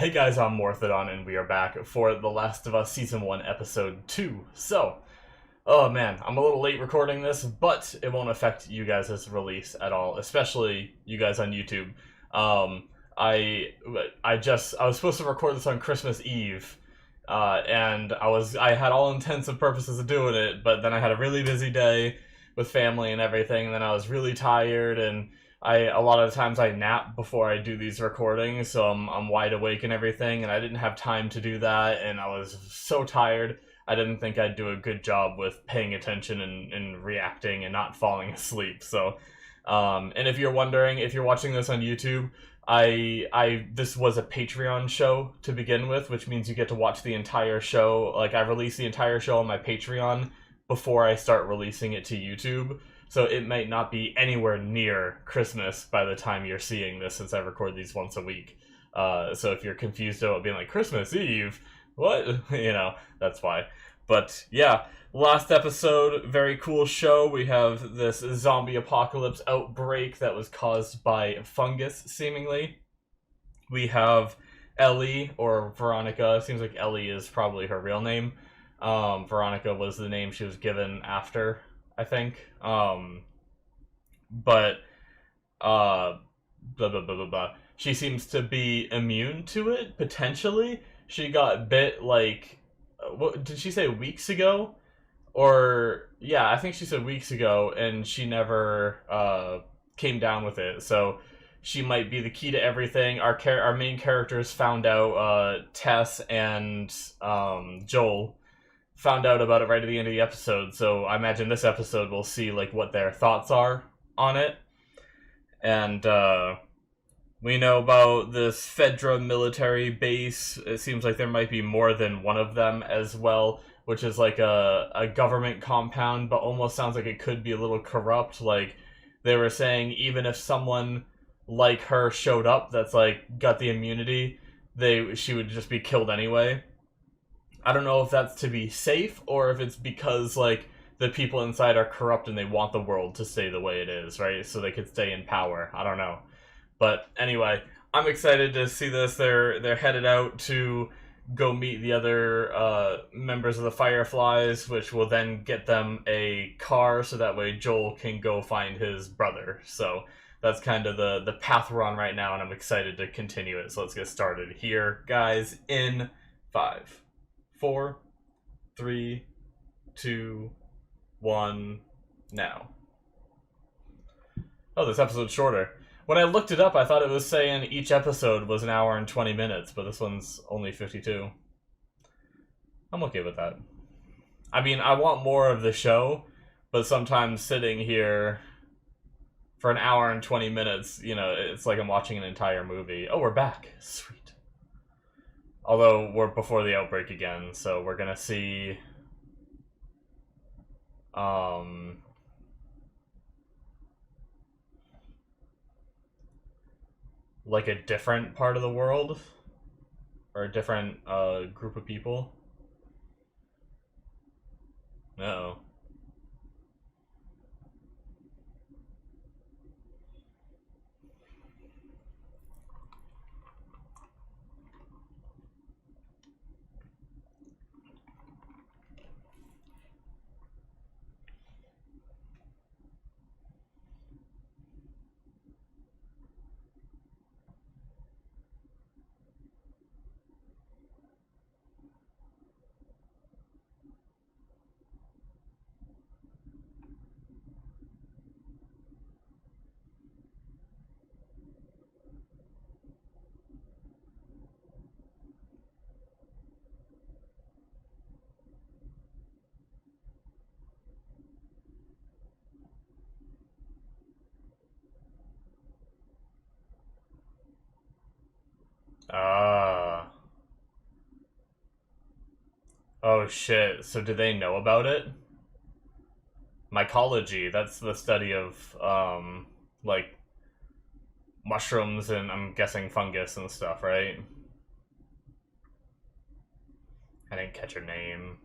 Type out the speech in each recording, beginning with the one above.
Hey guys, I'm Morthadon, and we are back for The Last of Us Season 1, Episode 2. Oh man, I'm a little late recording this, but it won't affect you guys' release at all, especially you guys on YouTube. Um, I I was supposed to record this on Christmas Eve, and I had all intents and purposes of doing it, but then I had a really busy day with family and everything, and then I was really tired, and a lot of times I nap before I do these recordings, so I'm wide awake and everything, and I didn't have time to do that, and I was so tired. I didn't think I'd do a good job with paying attention and reacting and not falling asleep. And if you're wondering, if you're watching this on YouTube, this was a Patreon show to begin with, which means you get to watch the entire show. Like, I release the entire show on my Patreon before I start releasing it to YouTube. So it might not be anywhere near Christmas by the time you're seeing this, since I record these once a week. So if you're confused about being like, Christmas Eve, what? That's why. But yeah, last episode, very cool show. We have this zombie apocalypse outbreak that was caused by fungus, seemingly. We have Ellie, or Veronica. Seems like Ellie is probably her real name. Veronica was the name she was given after, I think. But blah blah blah blah blah. She seems to be immune to it, potentially. She got bit, like, what did she say, weeks ago? Or yeah, I think she said weeks ago, and she never came down with it. So she might be the key to everything. Our main characters found out. Tess and Joel found out about it right at the end of the episode. So I imagine this episode we'll see like what their thoughts are on it. And we know about this Fedra military base. It seems like there might be more than one of them as well, which is like a government compound, but almost sounds like it could be a little corrupt. Like, they were saying, even if someone like her showed up that's like got the immunity, she would just be killed anyway. I don't know if that's to be safe, or if it's because like the people inside are corrupt and they want the world to stay the way it is, right? So they could stay in power. I don't know. But anyway, I'm excited to see this. They're headed out to go meet the other members of the Fireflies, which will then get them a car, so that way Joel can go find his brother. So that's kind of the path we're on right now, and I'm excited to continue it. So let's get started here, guys, in 5, 4, 3, 2, 1, now. Oh, this episode's shorter. When I looked it up, I thought it was saying each episode was an hour and 20 minutes, but this one's only 52. I'm okay with that. I mean, I want more of the show, but sometimes sitting here for an hour and 20 minutes, it's like I'm watching an entire movie. Oh, we're back. Sweet. Although, we're before the outbreak again, so we're gonna see like a different part of the world, or a different group of people. Uh-oh. Ah. Oh shit, so do they know about it? Mycology, that's the study of, like, mushrooms and, I'm guessing, fungus and stuff, right? I didn't catch her name.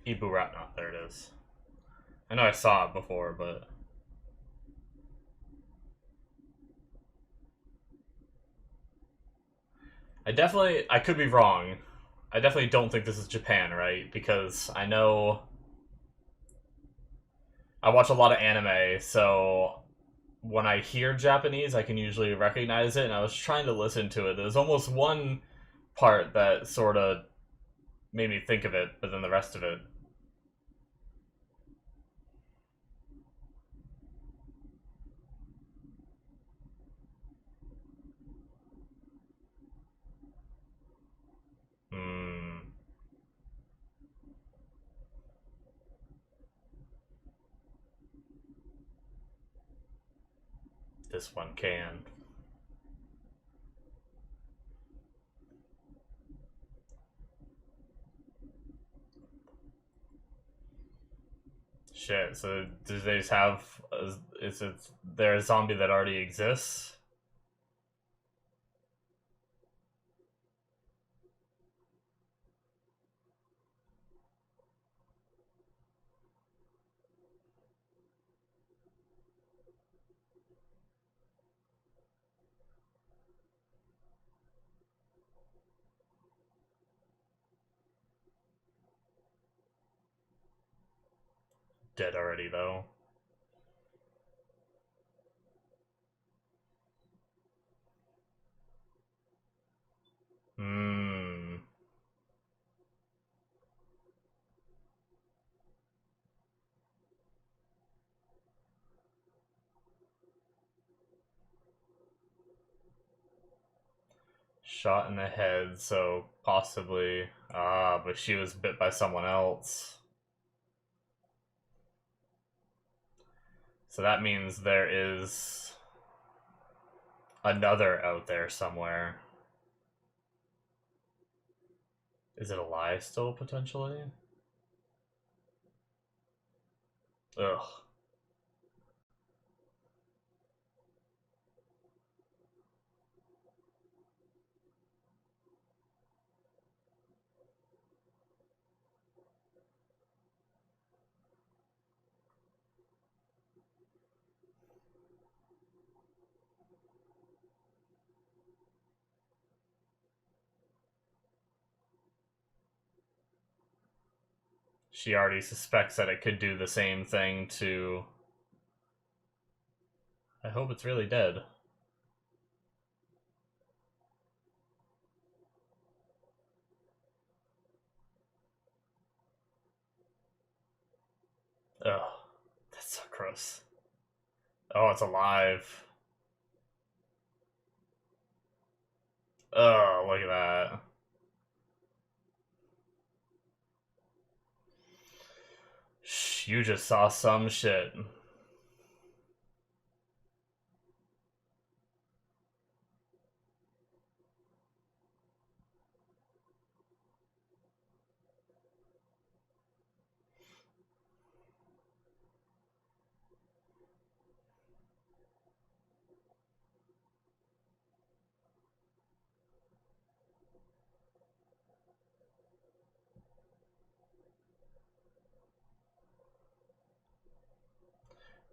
Ibu Rat. There it is. I know I saw it before, but I could be wrong. I definitely don't think this is Japan, right? Because I know I watch a lot of anime, so when I hear Japanese, I can usually recognize it. And I was trying to listen to it. There's almost one part that sort of made me think of it, but then the rest of it, hmm, this one can. Shit. So do they just have? Is it there a zombie that already exists? Dead already though. Hmm. Shot in the head, so possibly. Ah, but she was bit by someone else. So that means there is another out there somewhere. Is it alive still, potentially? Ugh. She already suspects that it could do the same thing to. I hope it's really dead. Ugh. That's so gross. Oh, it's alive. Oh, look at that. Shh, you just saw some shit.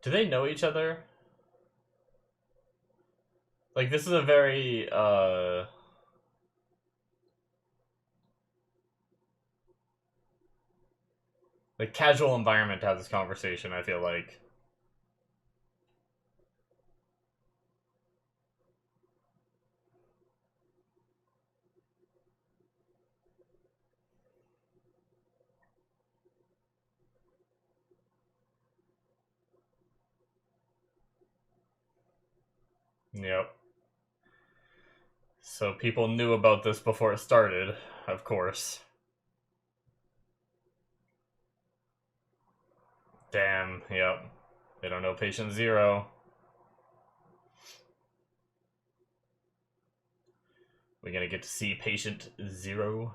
Do they know each other? Like, this is a very, like, casual environment to have this conversation, I feel like. Yep. So people knew about this before it started, of course. Damn, yep. They don't know patient zero. We're gonna get to see patient zero.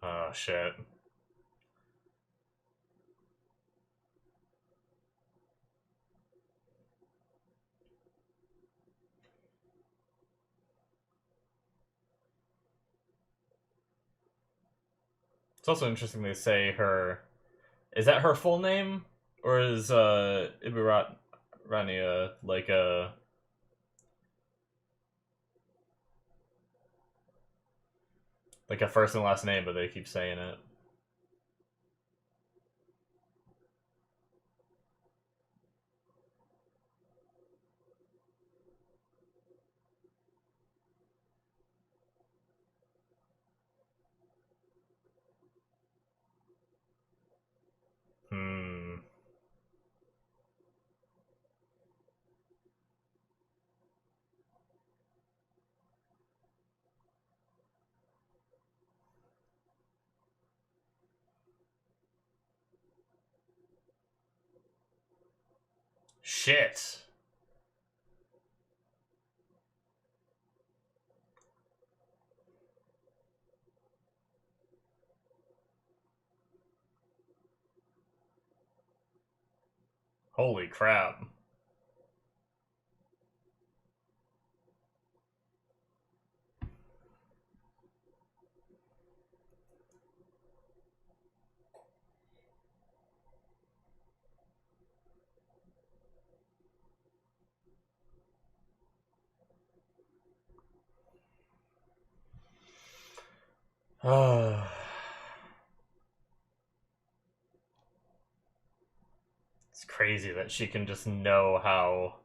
Oh, shit. It's also interesting they say her. Is that her full name, or is Rania like a first and last name, but they keep saying it. Hmm. Shit. Holy crap. It's crazy that she can just know how.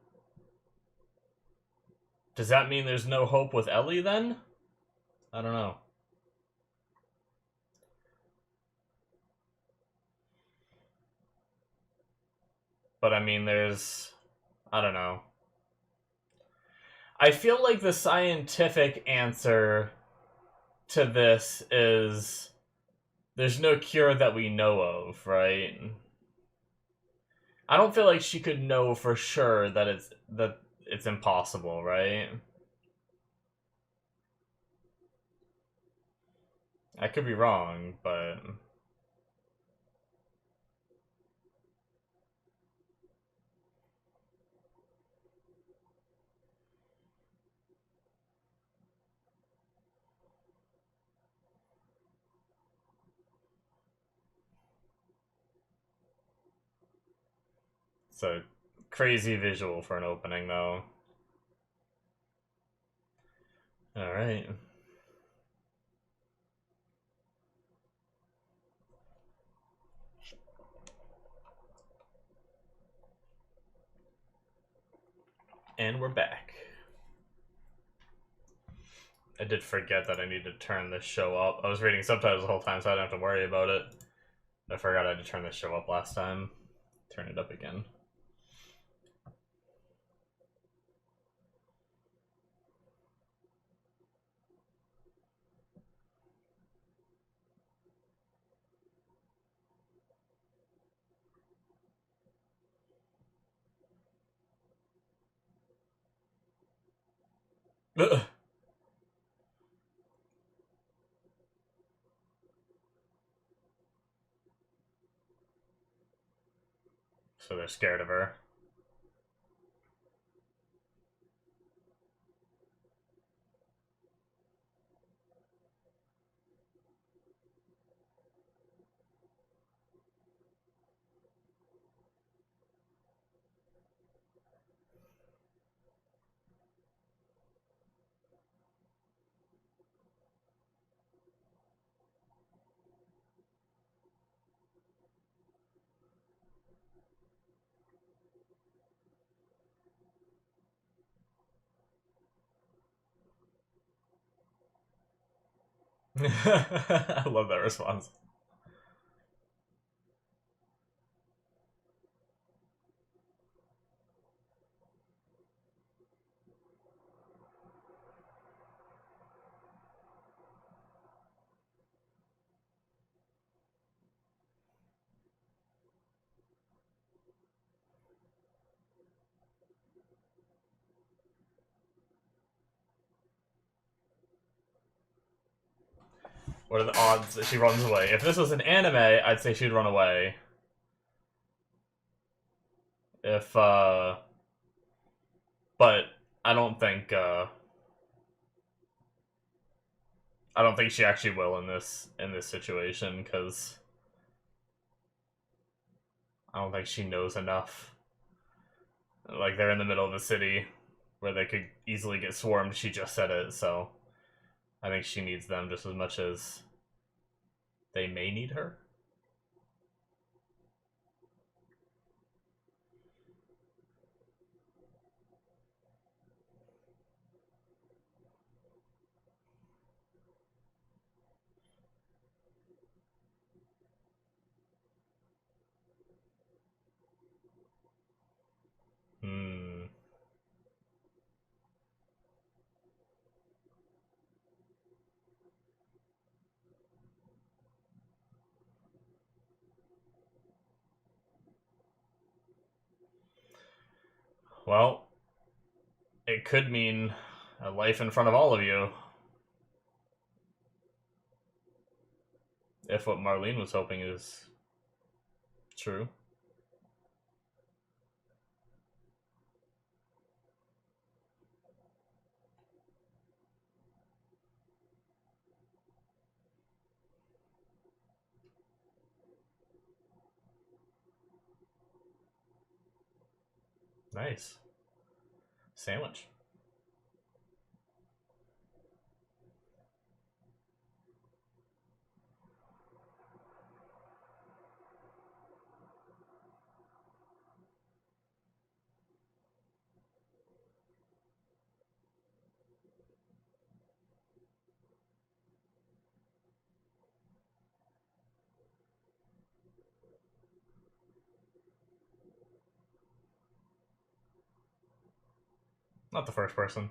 Does that mean there's no hope with Ellie then? I don't know. But I mean, there's. I don't know. I feel like the scientific answer to this is there's no cure that we know of, right? I don't feel like she could know for sure that it's impossible, right? I could be wrong, but it's a crazy visual for an opening, though. All right. And we're back. I did forget that I need to turn this show up. I was reading subtitles the whole time, so I don't have to worry about it. I forgot I had to turn this show up last time. Turn it up again. So they're scared of her. I love that response. What are the odds that she runs away? If this was an anime, I'd say she'd run away. If, but I don't think, I don't think she actually will in this situation, because I don't think she knows enough. Like, they're in the middle of a city where they could easily get swarmed. She just said it, so I think she needs them just as much as they may need her. Hmm. Well, it could mean a life in front of all of you. If what Marlene was hoping is true. Nice. Sandwich. Not the first person.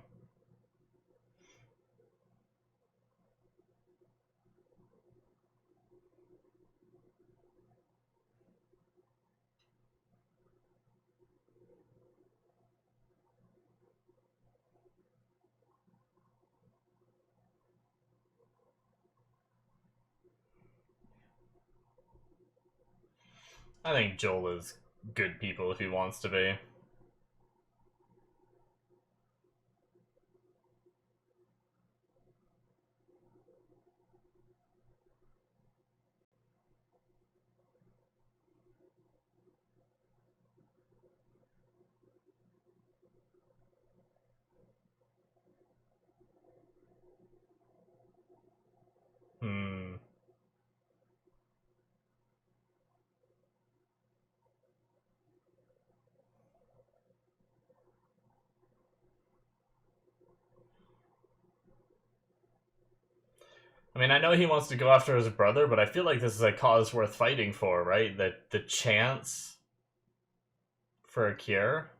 I think Joel is good people if he wants to be. Hmm. I mean, I know he wants to go after his brother, but I feel like this is a cause worth fighting for, right? That the chance for a cure.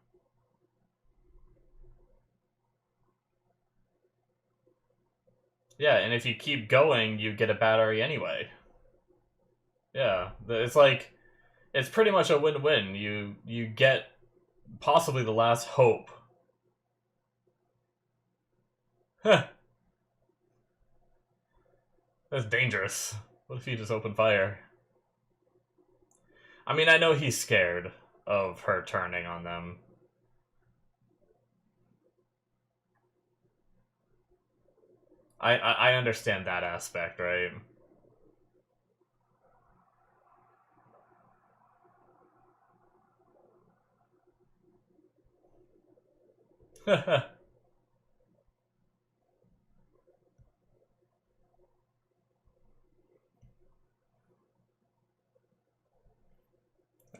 Yeah, and if you keep going, you get a battery anyway. Yeah, it's like it's pretty much a win-win. You get possibly the last hope. Huh, that's dangerous. What if you just open fire? I mean, I know he's scared of her turning on them. I understand that aspect, right?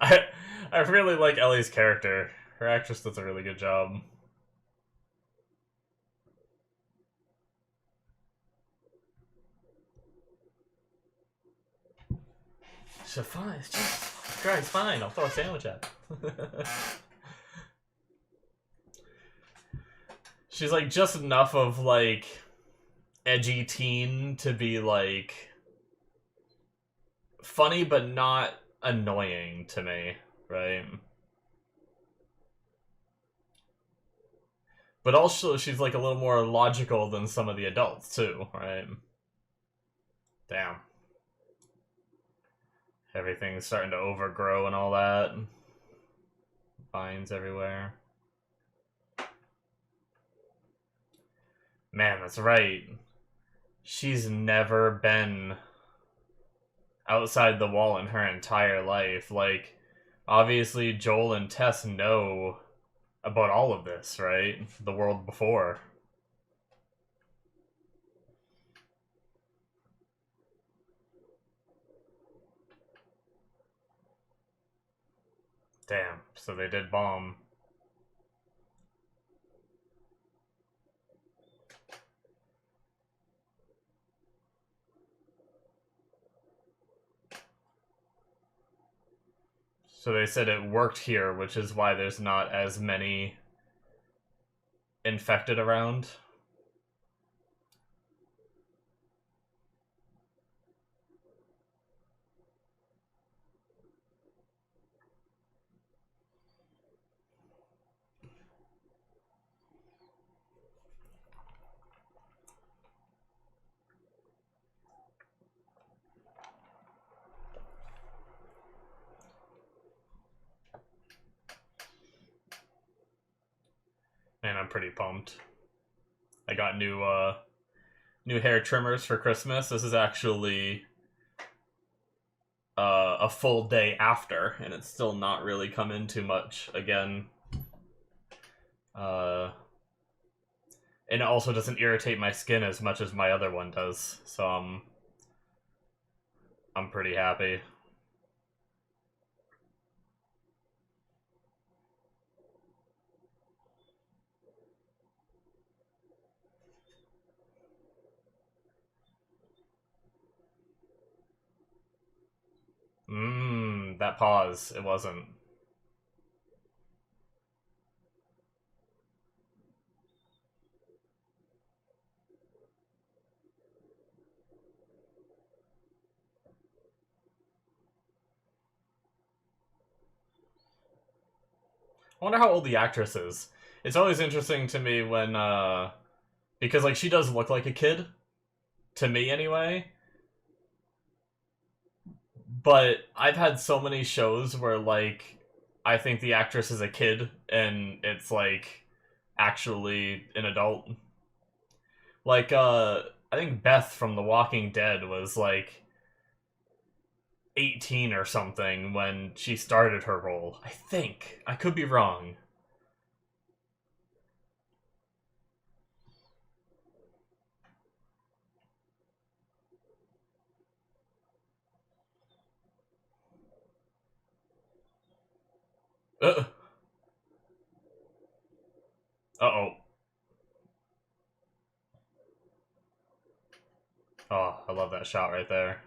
I I really like Ellie's character. Her actress does a really good job. So fine, it's just Christ, fine. I'll throw a sandwich at. She's like just enough of like edgy teen to be like funny, but not annoying to me, right? But also, she's like a little more logical than some of the adults too, right? Damn, everything's starting to overgrow and all that. Vines everywhere. Man, that's right. she's never been outside the wall in her entire life. Like, obviously, Joel and Tess know about all of this, right? The world before. Damn, so they did bomb. So they said it worked here, which is why there's not as many infected around. Man, I'm pretty pumped. I got new hair trimmers for Christmas. This is actually a full day after, and it's still not really come in too much again. And it also doesn't irritate my skin as much as my other one does, so I'm pretty happy. That pause, it wasn't. I wonder how old the actress is. It's always interesting to me when, because, like, she does look like a kid, to me anyway, but I've had so many shows where, like, I think the actress is a kid, and it's, like, actually an adult. Like, I think Beth from The Walking Dead was, like, 18 or something when she started her role. I think. I could be wrong. Uh oh. Oh, I love that shot right there.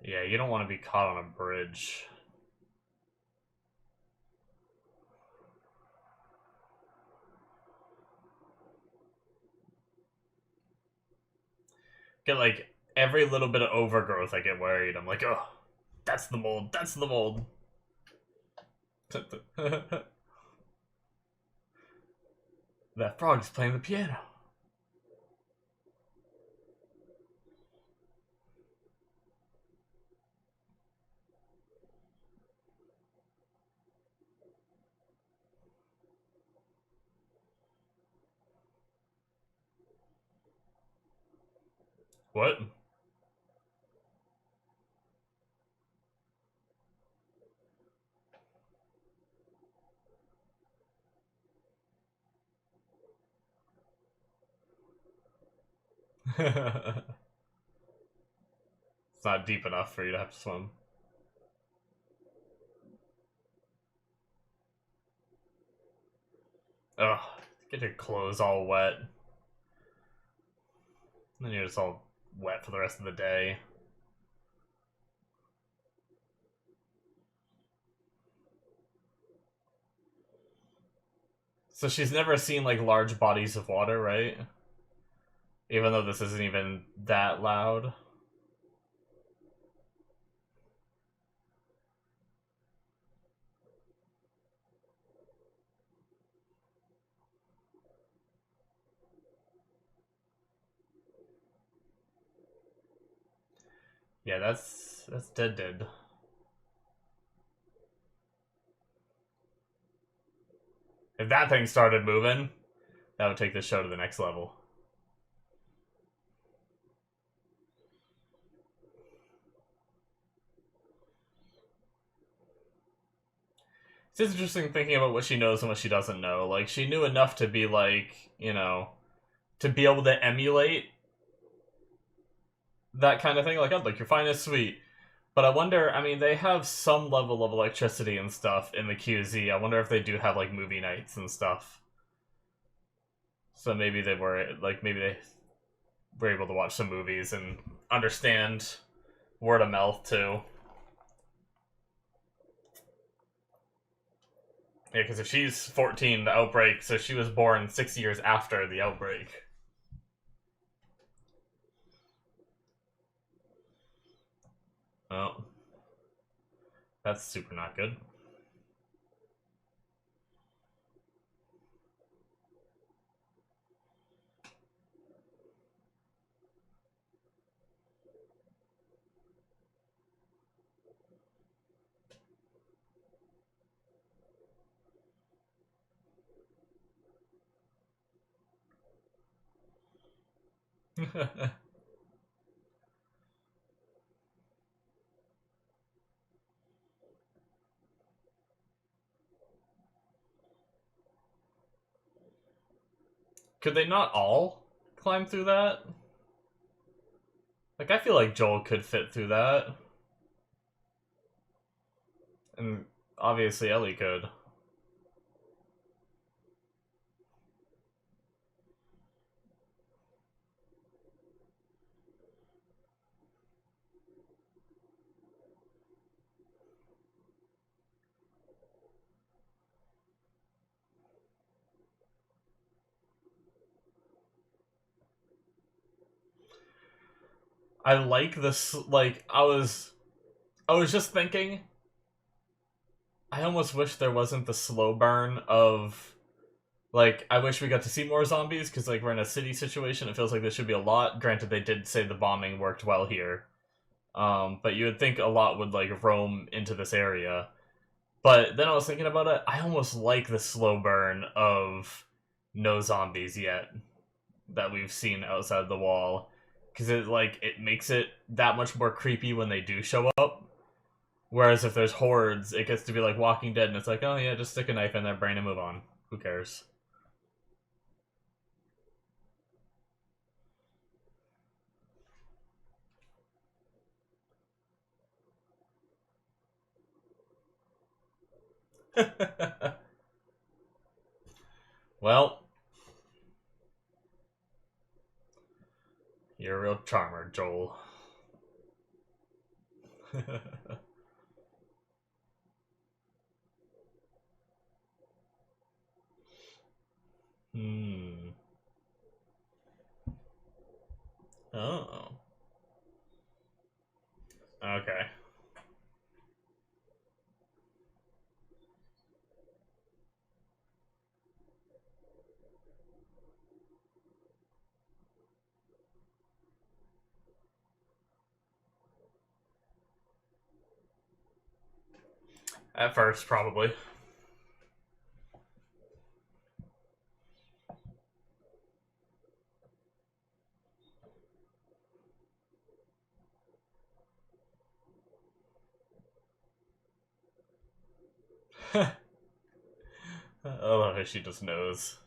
Yeah, you don't want to be caught on a bridge. Get, like, every little bit of overgrowth, I get worried. I'm like, oh, that's the mold. That's the mold. That frog's playing the piano. What? It's not deep enough for you to have to swim. Ugh, get your clothes all wet. And then you're just all wet for the rest of the day. So she's never seen, like, large bodies of water, right? Even though this isn't even that loud. Yeah, that's dead. If that thing started moving, that would take this show to the next level. It's interesting thinking about what she knows and what she doesn't know. Like, she knew enough to be like, to be able to emulate that kind of thing. Like, oh, like your finest sweet. But I wonder, I mean, they have some level of electricity and stuff in the QZ. I wonder if they do have, like, movie nights and stuff. So maybe they were, like, maybe they were able to watch some movies and understand word of mouth, too. Yeah, because if she's 14, the outbreak, so she was born 6 years after the outbreak. Oh, that's super not good. Could they not all climb through that? Like, I feel like Joel could fit through that. And obviously Ellie could. I like this, like, I was just thinking, I almost wish there wasn't the slow burn of, like, I wish we got to see more zombies, because, like, we're in a city situation, it feels like there should be a lot. Granted, they did say the bombing worked well here. But you would think a lot would, like, roam into this area. But then I was thinking about it, I almost like the slow burn of no zombies yet that we've seen outside the wall. Because it makes it that much more creepy when they do show up. Whereas if there's hordes, it gets to be like Walking Dead, and it's like, oh yeah, just stick a knife in their brain and move on. Who cares? Well, you're a real charmer, Joel. Hmm. Oh. Okay. At first, probably. I love how she just knows.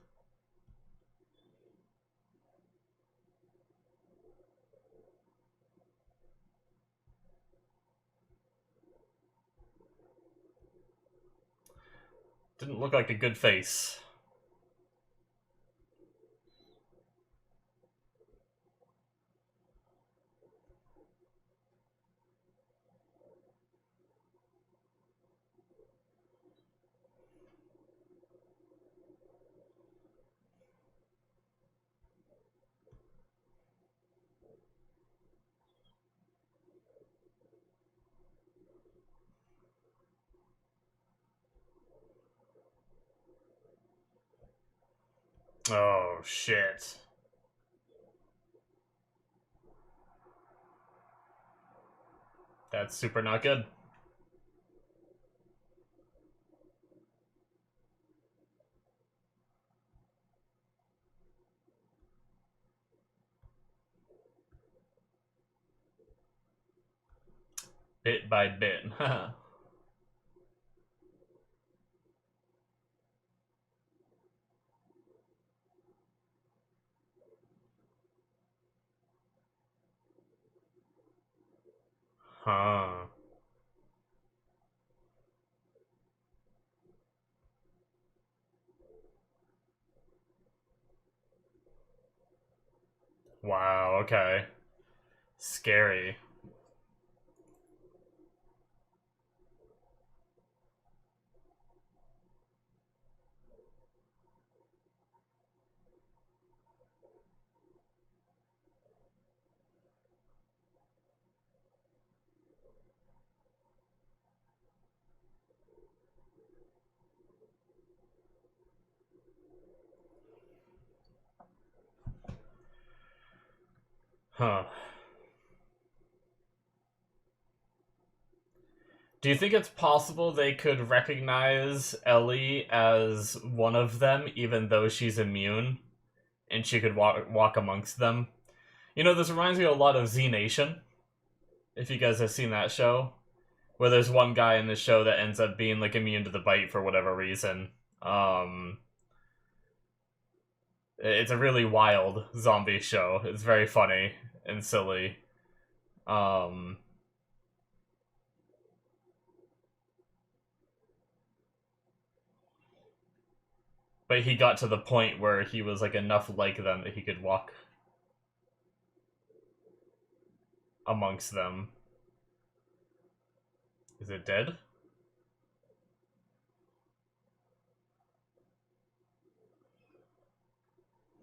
Didn't look like a good face. Oh, shit. That's super not good. Bit by bit. Huh. Wow, okay. Scary. Huh. Do you think it's possible they could recognize Ellie as one of them, even though she's immune, and she could walk amongst them? You know, this reminds me a lot of Z Nation. If you guys have seen that show, where there's one guy in the show that ends up being like immune to the bite for whatever reason. It's a really wild zombie show. It's very funny and silly. Um, but he got to the point where he was like enough like them that he could walk amongst them. Is it dead?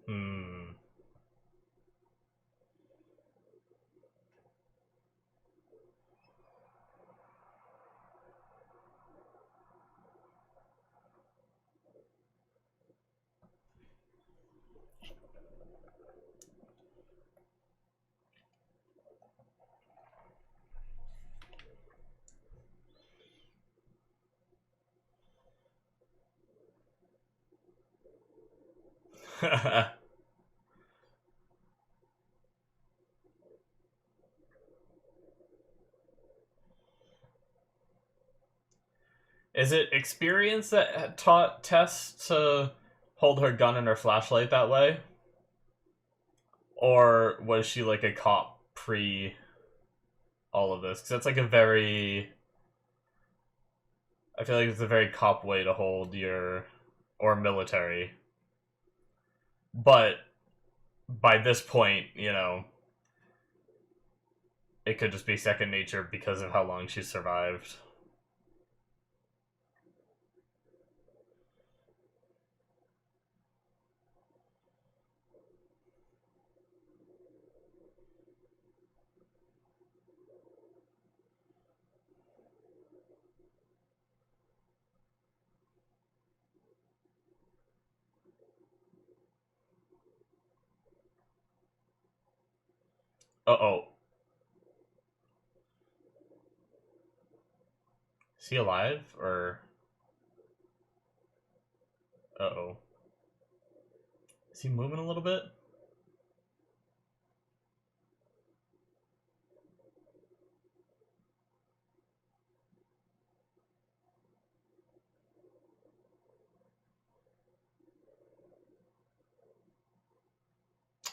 Hmm. Is it experience that taught Tess to hold her gun and her flashlight that way? Or was she like a cop pre all of this? Because that's like a very. I feel like it's a very cop way to hold your. Or military. But by this point, you know, it could just be second nature because of how long she survived. Uh oh. Is he alive? Or. Uh oh. Is he moving a little bit?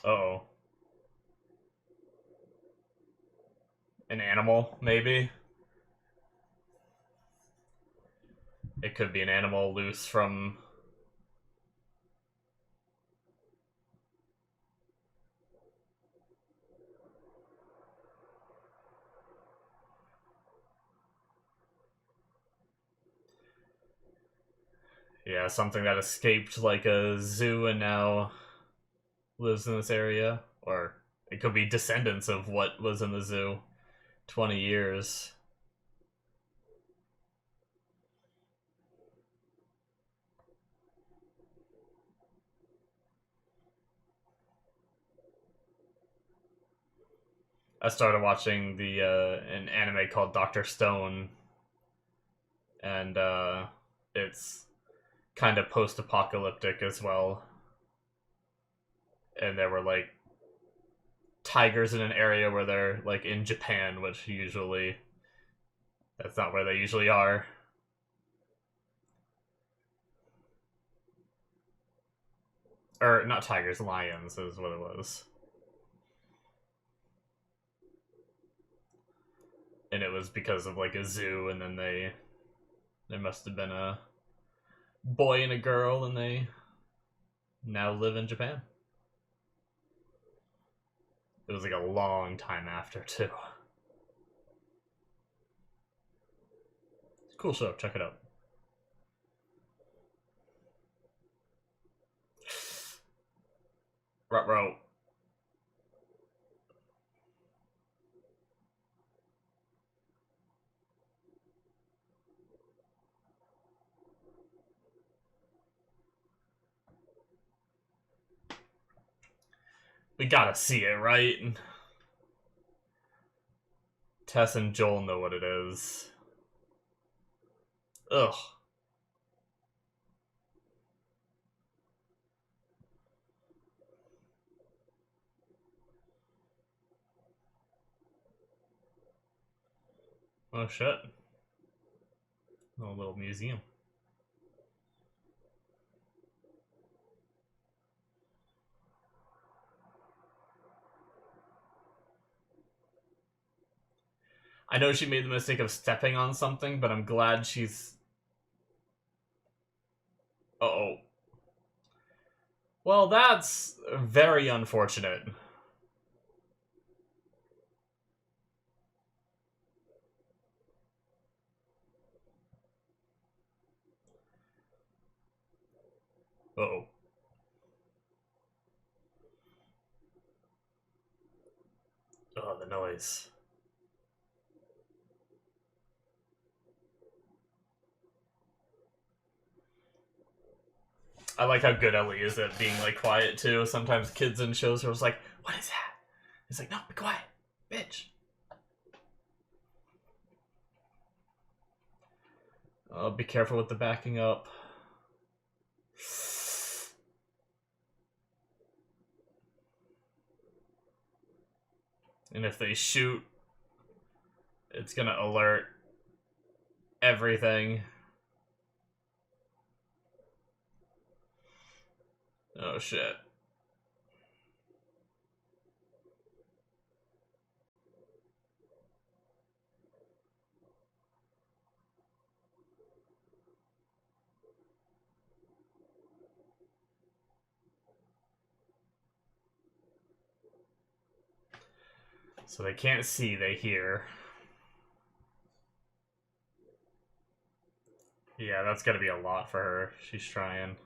Uh oh. An animal, maybe? It could be an animal loose from. Yeah, something that escaped like a zoo and now lives in this area. Or it could be descendants of what was in the zoo 20 years. I started watching the an anime called Doctor Stone, and it's kind of post-apocalyptic as well. And there were like tigers in an area where they're like in Japan, which usually that's not where they usually are. Or not tigers, lions is what it was. And it was because of like a zoo, and then there must have been a boy and a girl, and they now live in Japan. It was like a long time after too. Cool show, check it out. Ruh-roh. We gotta see it, right? Tess and Joel know what it is. Ugh. Oh shit. Oh, a little museum. I know she made the mistake of stepping on something, but I'm glad she's... Uh-oh. Well, that's very unfortunate. Uh-oh. Oh, the noise. I like how good Ellie is at being, like, quiet, too. Sometimes kids in shows are just like, what is that? It's like, no, be quiet, bitch. Oh, be careful with the backing up. And if they shoot, it's gonna alert everything. Oh, shit. So they can't see, they hear. Yeah, that's gotta be a lot for her. She's trying.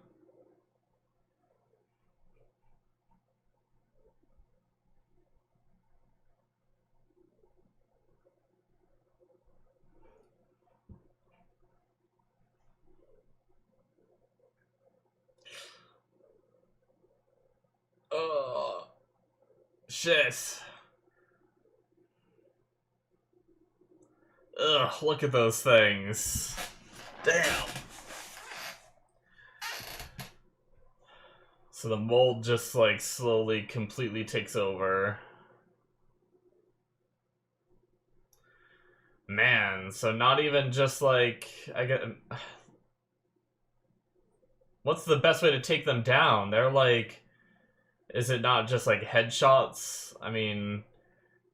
Oh, shit. Ugh, look at those things. Damn. So the mold just, like, slowly, completely takes over. Man, so not even just, like, I get... What's the best way to take them down? They're, like... Is it not just, like, headshots? I mean,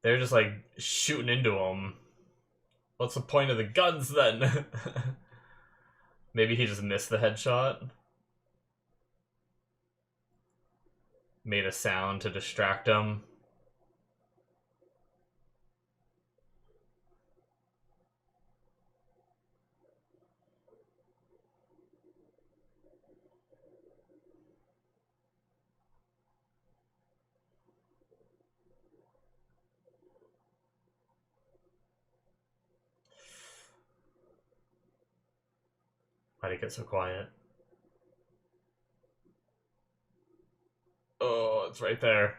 they're just, like, shooting into them. What's the point of the guns, then? Maybe he just missed the headshot? Made a sound to distract him. Why'd it get so quiet? Oh, it's right there.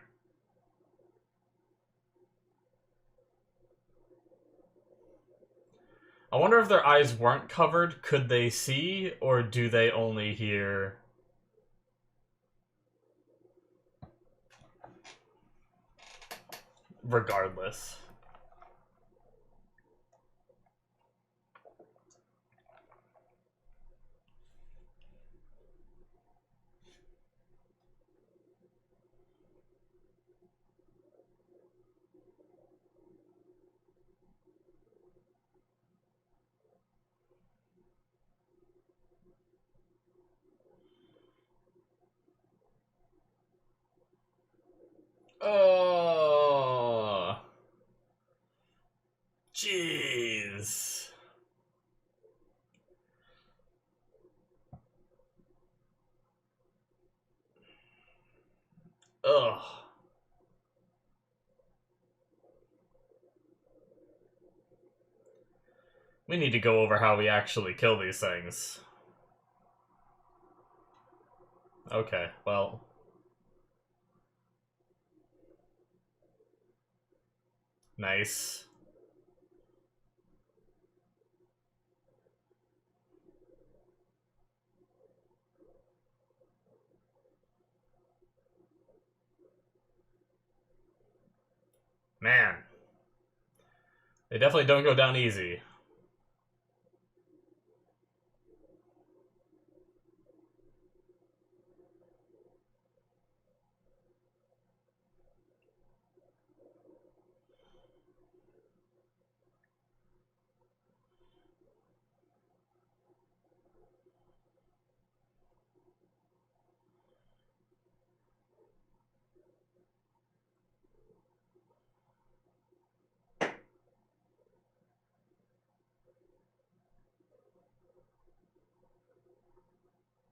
I wonder if their eyes weren't covered, could they see, or do they only hear? Regardless. Oh, jeez. Ugh. We need to go over how we actually kill these things. Okay, well. Nice. Man. They definitely don't go down easy.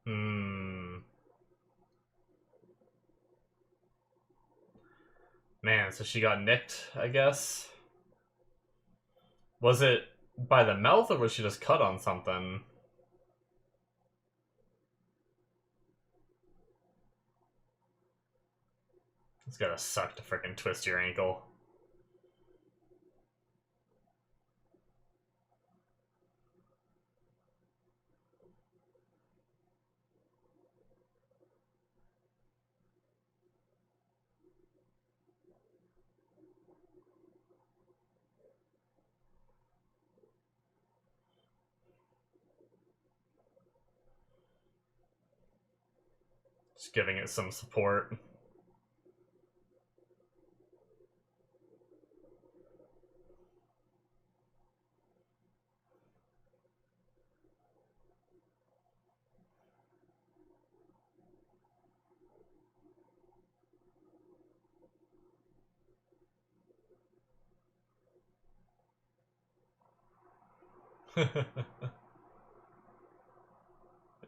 Hmm. Man, so she got nicked, I guess? Was it by the mouth, or was she just cut on something? It's gotta suck to freaking twist your ankle. Just giving it some support.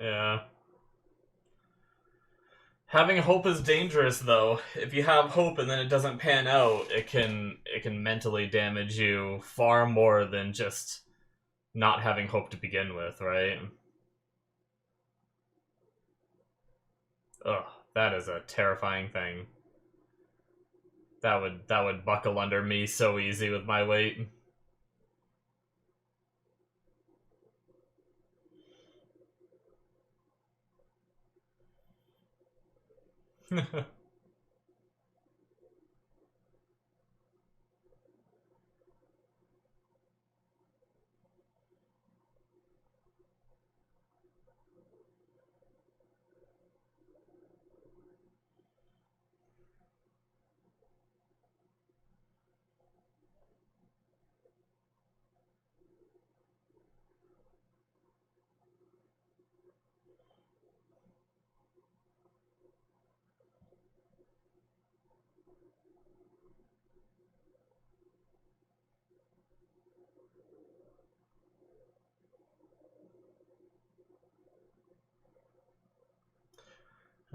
Yeah. Having hope is dangerous, though. If you have hope and then it doesn't pan out, it can mentally damage you far more than just not having hope to begin with, right? Ugh, that is a terrifying thing. That would buckle under me so easy with my weight.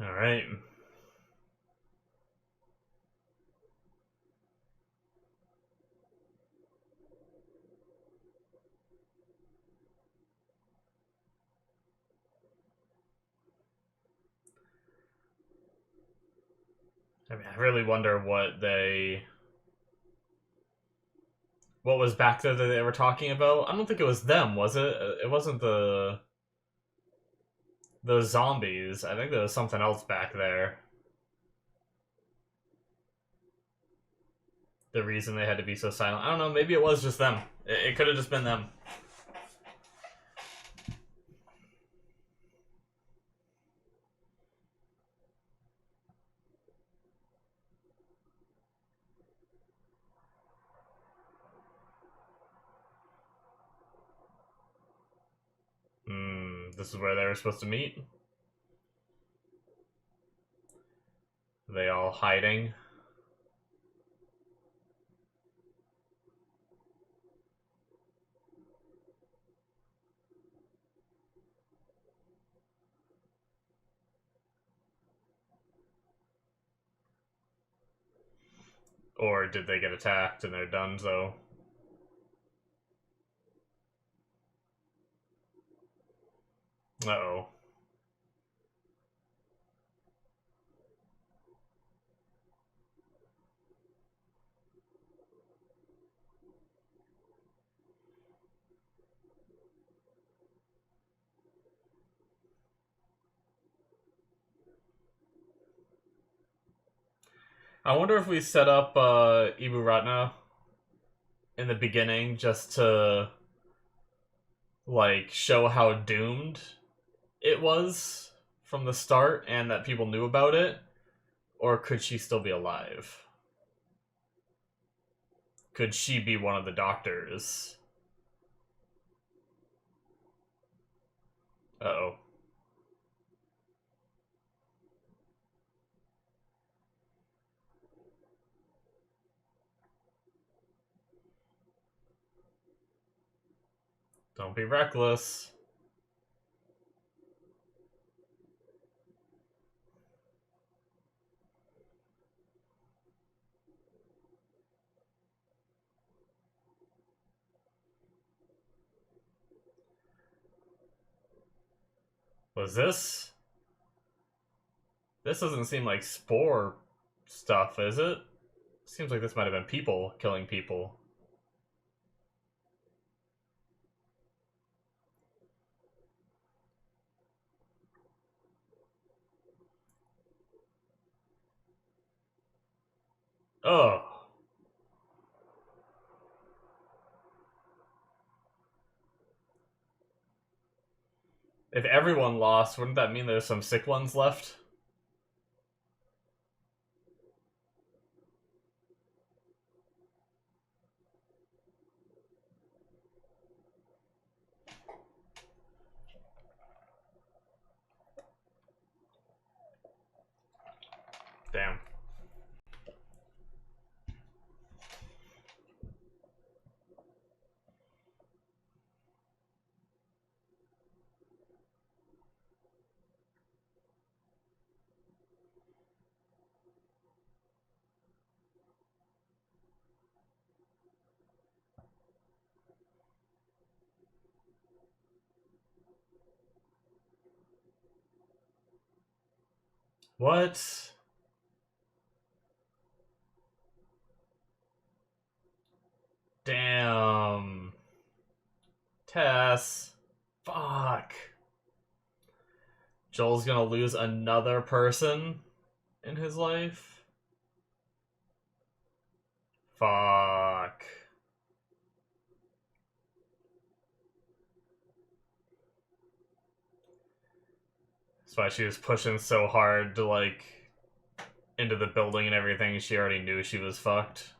All right. I mean, I really wonder what they what was back there that they were talking about? I don't think it was them, was it? It wasn't the zombies. I think there was something else back there. The reason they had to be so silent. I don't know. Maybe it was just them. It could have just been them. This is where they were supposed to meet. Are they all hiding? Or did they get attacked and they're done so? Uh-oh. I wonder if we set up Ibu Ratna in the beginning just to like show how doomed it was from the start and that people knew about it, or could she still be alive? Could she be one of the doctors? Uh-oh. Don't be reckless. Was this? This doesn't seem like spore stuff, is it? Seems like this might have been people killing people. Oh. If everyone lost, wouldn't that mean there's some sick ones left? Damn. What? Damn. Tess. Fuck. Joel's gonna lose another person in his life? Fuck. That's why she was pushing so hard to, like, into the building and everything. She already knew she was fucked.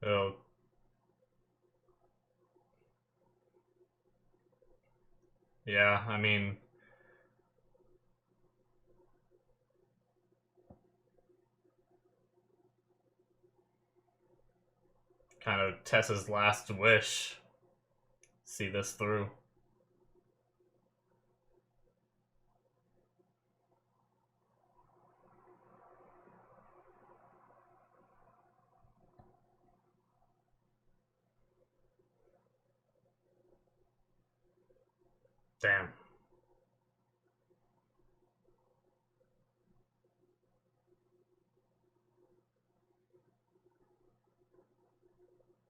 Oh. Yeah, I mean, kind of Tessa's last wish. See this through. Damn.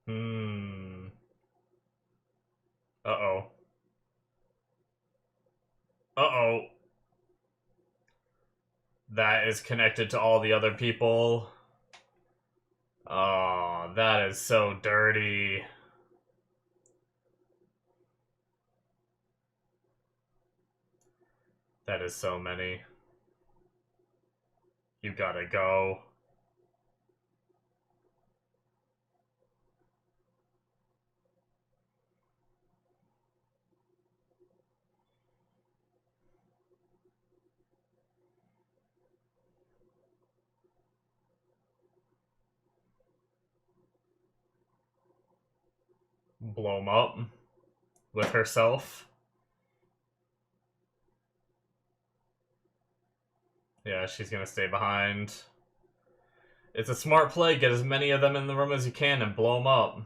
Hmm. Uh-oh. Uh-oh. That is connected to all the other people. Oh, that is so dirty. That is so many. You gotta go. Blow 'em up with herself. Yeah, she's gonna stay behind. It's a smart play. Get as many of them in the room as you can and blow them up.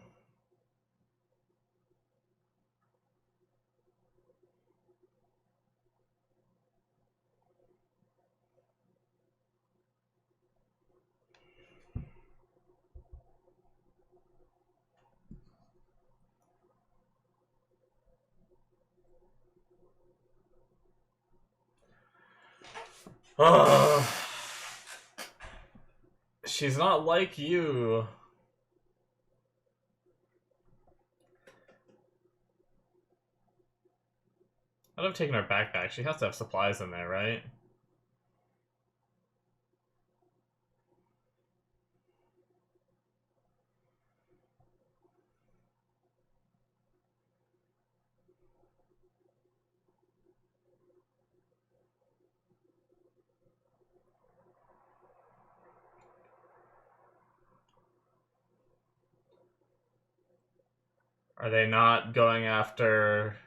Ugh. She's not like you. I'd have taken her backpack. She has to have supplies in there, right? Are they not going after...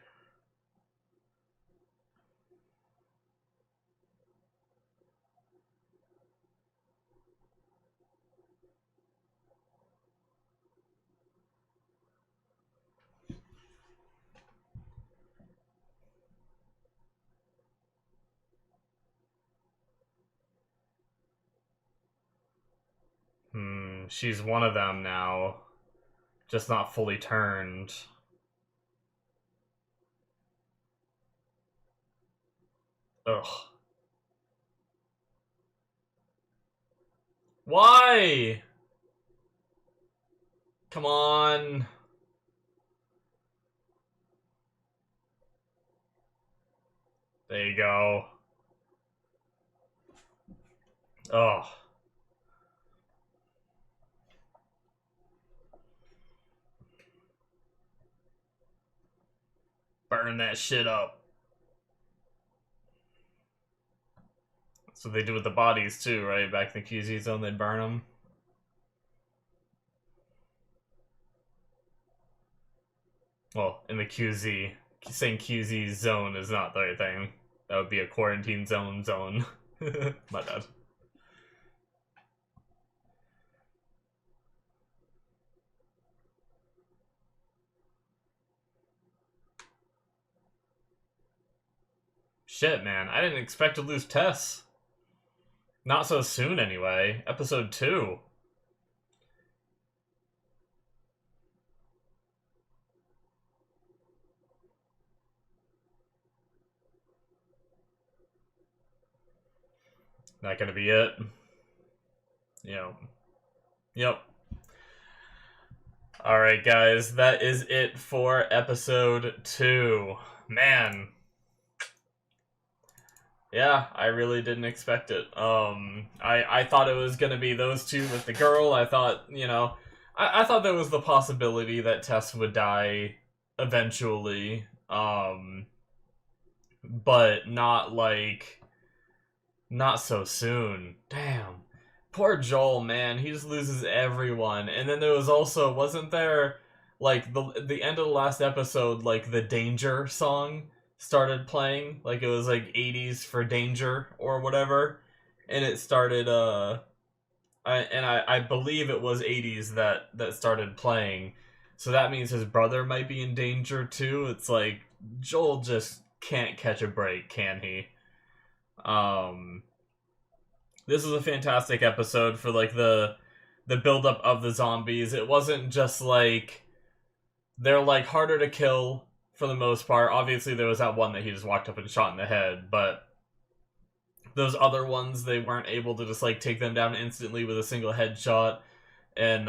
she's one of them now. Just not fully turned. Ugh. Why? Come on. There you go. Ugh. Burn that shit up. That's what they do with the bodies too, right? Back in the QZ zone, they'd burn them. Well, in the QZ. Saying QZ zone is not the right thing. That would be a quarantine zone. My bad. Shit, man. I didn't expect to lose Tess. Not so soon, anyway. Episode 2. Not gonna be it. Yep. Alright, guys. That is it for episode 2. Man. Yeah, I really didn't expect it. I thought it was gonna be those two with the girl. I thought, I thought there was the possibility that Tess would die eventually. But not not so soon. Damn. Poor Joel, man. He just loses everyone. And then there was also, wasn't there, like, the end of the last episode, like, the Danger song started playing? Like, it was, like, 80s for Danger or whatever. And it started, I believe it was 80s that started playing. So that means his brother might be in danger, too. It's like, Joel just can't catch a break, can he? Um, this was a fantastic episode for like the build up of the zombies. It wasn't just like they're like harder to kill for the most part. Obviously, there was that one that he just walked up and shot in the head, but those other ones, they weren't able to just like take them down instantly with a single headshot, and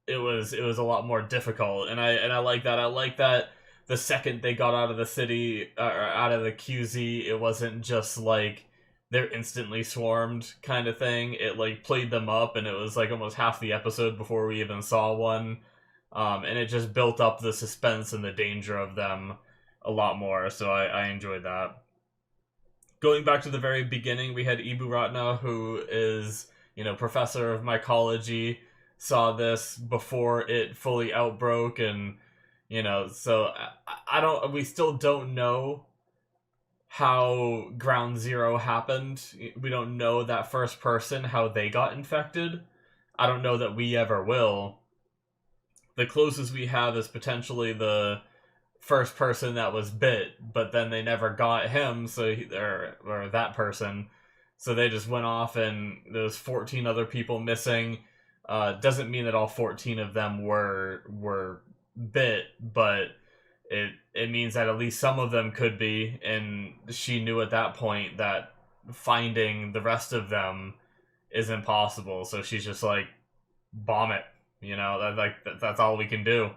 it was a lot more difficult. And I like that. I like that the second they got out of the city or out of the QZ, it wasn't just like they're instantly swarmed kind of thing. It like played them up, and it was like almost half the episode before we even saw one. And it just built up the suspense and the danger of them a lot more. So I enjoyed that. Going back to the very beginning, we had Ibu Ratna, who is, professor of mycology, saw this before it fully outbroke, and, so we still don't know how Ground Zero happened. We don't know that first person, how they got infected. I don't know that we ever will. The closest we have is potentially the first person that was bit, but then they never got him, or that person, so they just went off, and there was 14 other people missing. Doesn't mean that all 14 of them were bit, but it means that at least some of them could be, and she knew at that point that finding the rest of them is impossible, so she's just like, bomb it, that's all we can do.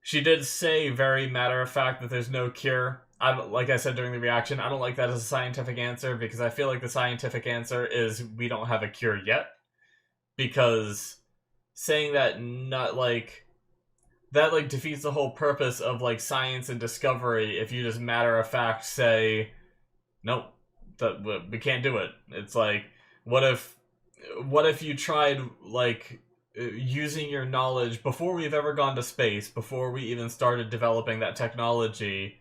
She did say, very matter of fact, that there's no cure. Like I said during the reaction, I don't like that as a scientific answer, because I feel like the scientific answer is we don't have a cure yet. Because saying that that defeats the whole purpose of like science and discovery if you just matter of fact say, nope, we can't do it. It's like, what if you tried like using your knowledge before we've ever gone to space, before we even started developing that technology?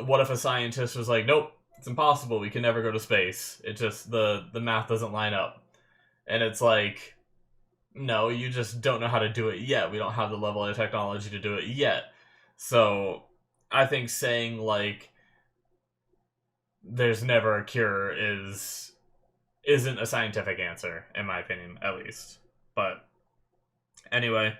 What if a scientist was like, nope, it's impossible, we can never go to space, it just, the math doesn't line up? And it's like, no, you just don't know how to do it yet. We don't have the level of technology to do it yet. So I think saying like there's never a cure isn't a scientific answer, in my opinion, at least. But anyway,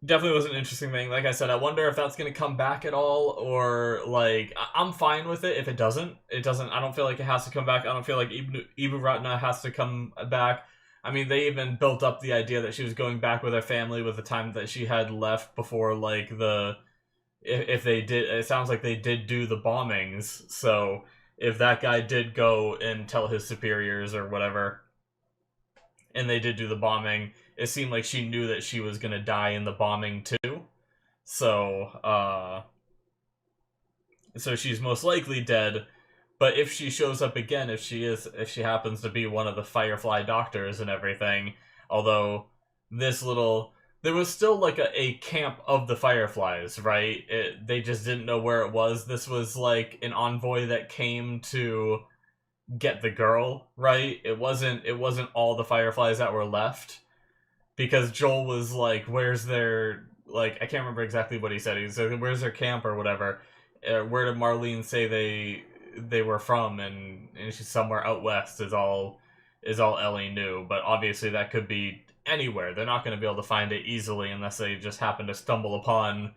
definitely was an interesting thing. Like I said, I wonder if that's going to come back at all, or like, I'm fine with it if it doesn't. I don't feel like it has to come back. I don't feel like Ibu Ratna has to come back. I mean, they even built up the idea that she was going back with her family with the time that she had left before, like, if they did, it sounds like they did do the bombings. So if that guy did go and tell his superiors or whatever, and they did do the bombing, it seemed like she knew that she was gonna die in the bombing too. So, so she's most likely dead. But if she shows up again, if she happens to be one of the Firefly doctors and everything, although there was still like a camp of the Fireflies, right? They just didn't know where it was. This was like an envoy that came to get the girl, right? It wasn't all the Fireflies that were left, because Joel was like, where's their, like, I can't remember exactly what he said. He said, where's their camp or whatever? Where did Marlene say they were from? And she's somewhere out west is all Ellie knew. But obviously that could be anywhere. They're not going to be able to find it easily unless they just happen to stumble upon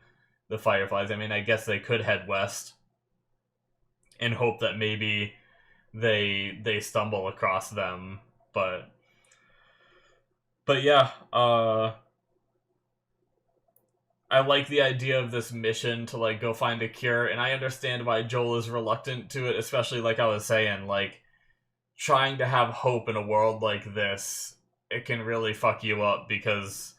the Fireflies. I mean, I guess they could head west and hope that maybe they stumble across them. But yeah, I like the idea of this mission to like go find a cure, and I understand why Joel is reluctant to it, especially like I was saying, like trying to have hope in a world like this, it can really fuck you up, because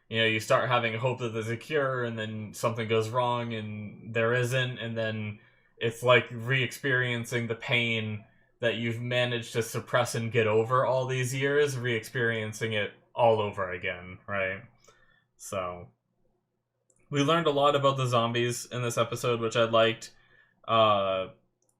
you start having hope that there's a cure and then something goes wrong and there isn't, and then it's like re-experiencing the pain that you've managed to suppress and get over all these years, re-experiencing it all over again, right? So we learned a lot about the zombies in this episode, which I liked.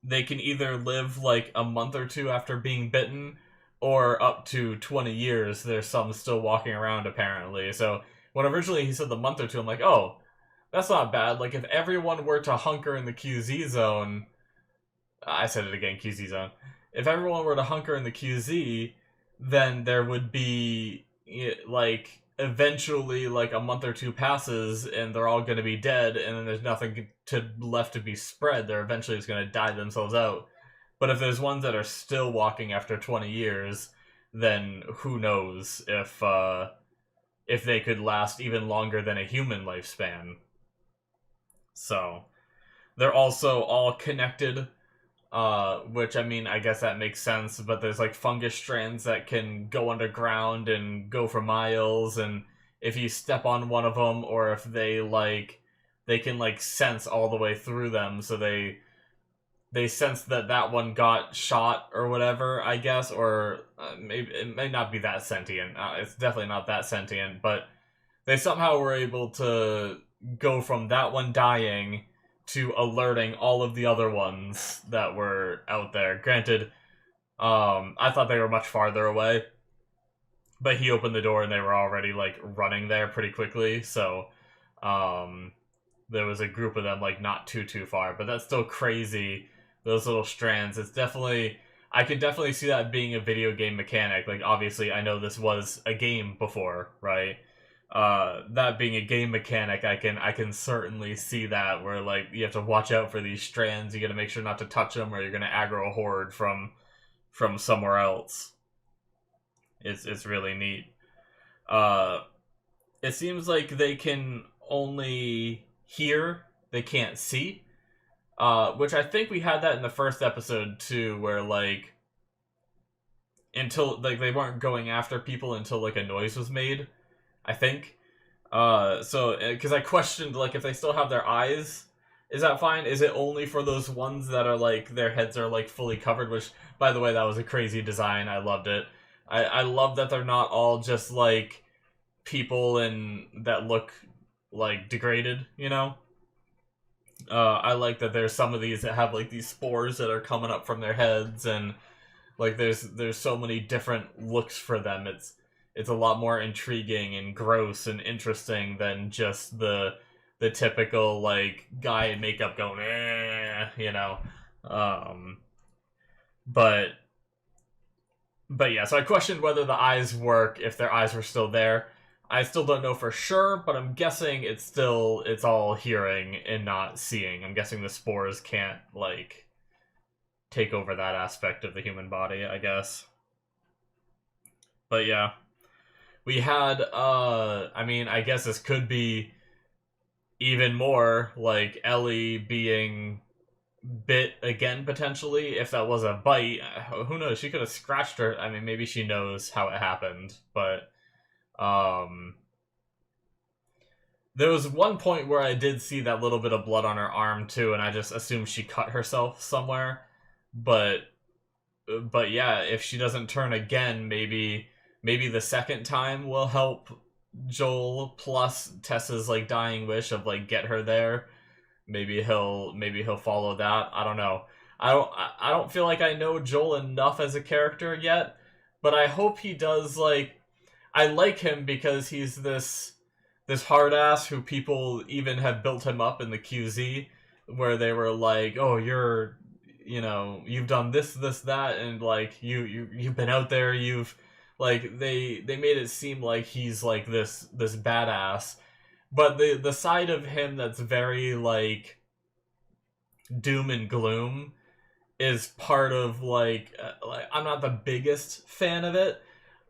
They can either live like a month or two after being bitten, or up to 20 years. There's some still walking around, apparently. So when originally he said the month or two, I'm like, oh, that's not bad. Like, if everyone were to hunker in the QZ zone, I said it again, QZ zone. If everyone were to hunker in the QZ, then there would be, like, eventually, like, a month or two passes, and they're all going to be dead, and then there's nothing left to be spread. They're eventually just going to die themselves out. But if there's ones that are still walking after 20 years, then who knows if they could last even longer than a human lifespan. So, they're also all connected, which, I mean, I guess that makes sense, but there's, like, fungus strands that can go underground and go for miles, and if you step on one of them, or if they can, like, sense all the way through them, so they sense that one got shot or whatever, I guess, or maybe it may not be that sentient. It's definitely not that sentient, but they somehow were able to go from that one dying to alerting all of the other ones that were out there. Granted, I thought they were much farther away, but he opened the door and they were already, like, running there pretty quickly, so there was a group of them, like, not too far, but that's still crazy. Those little strands, it's definitely, I could definitely see that being a video game mechanic. Like, obviously, I know this was a game before, right? That being a game mechanic, I can certainly see that, where, like, you have to watch out for these strands, you gotta make sure not to touch them, or you're gonna aggro a horde from somewhere else. It's really neat. It seems like they can only hear, they can't see. Which I think we had that in the first episode too, where, like, until, like, they weren't going after people until, like, a noise was made, I think. So, because I questioned, like, if they still have their eyes, is that fine? Is it only for those ones that are, like, their heads are, like, fully covered? Which, by the way, that was a crazy design. I loved it. I love that they're not all just, like, people and that look, like, degraded, you know? I like that there's some of these that have, like, these spores that are coming up from their heads, and, like, there's so many different looks for them. It's a lot more intriguing and gross and interesting than just the typical, like, guy in makeup going, you know. But yeah, so I questioned whether the eyes work if their eyes were still there. I still don't know for sure, but I'm guessing it's all hearing and not seeing. I'm guessing the spores can't, like, take over that aspect of the human body, I guess. But yeah. We had, I mean, I guess this could be even more, like, Ellie being bit again, potentially, if that was a bite. Who knows? She could have scratched her. I mean, maybe she knows how it happened, but there was one point where I did see that little bit of blood on her arm too, and I just assumed she cut herself somewhere. But yeah, if she doesn't turn again, maybe the second time will help Joel, plus Tessa's, like, dying wish of, like, get her there. Maybe he'll follow that. I don't know. I don't feel like I know Joel enough as a character yet, but I hope he does. Like, I like him because he's this hard ass who people even have built him up in the QZ, where they were like, oh, you've done this, that, and, like, you've been out there, you've, like, they made it seem like he's, like, this badass, but the side of him that's very, like, doom and gloom is part of, like, I'm not the biggest fan of it,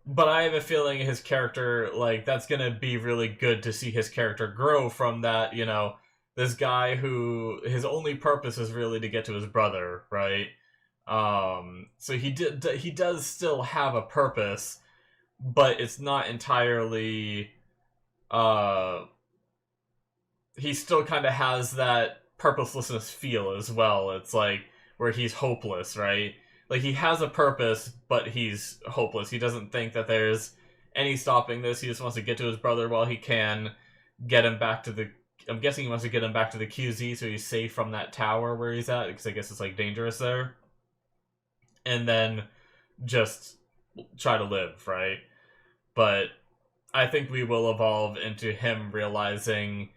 but I have a feeling his character, like, that's gonna be really good to see his character grow from that, you know, this guy who, his only purpose is really to get to his brother, right? So he does still have a purpose, but it's not entirely, he still kind of has that purposelessness feel as well. It's like, where he's hopeless, right? Like, he has a purpose, but he's hopeless. He doesn't think that there's any stopping this. He just wants to get to his brother while he can, get him back to the, I'm guessing he wants to get him back to the QZ so he's safe from that tower where he's at, because I guess it's, like, dangerous there. And then just try to live, right? But I think we will evolve into him realizing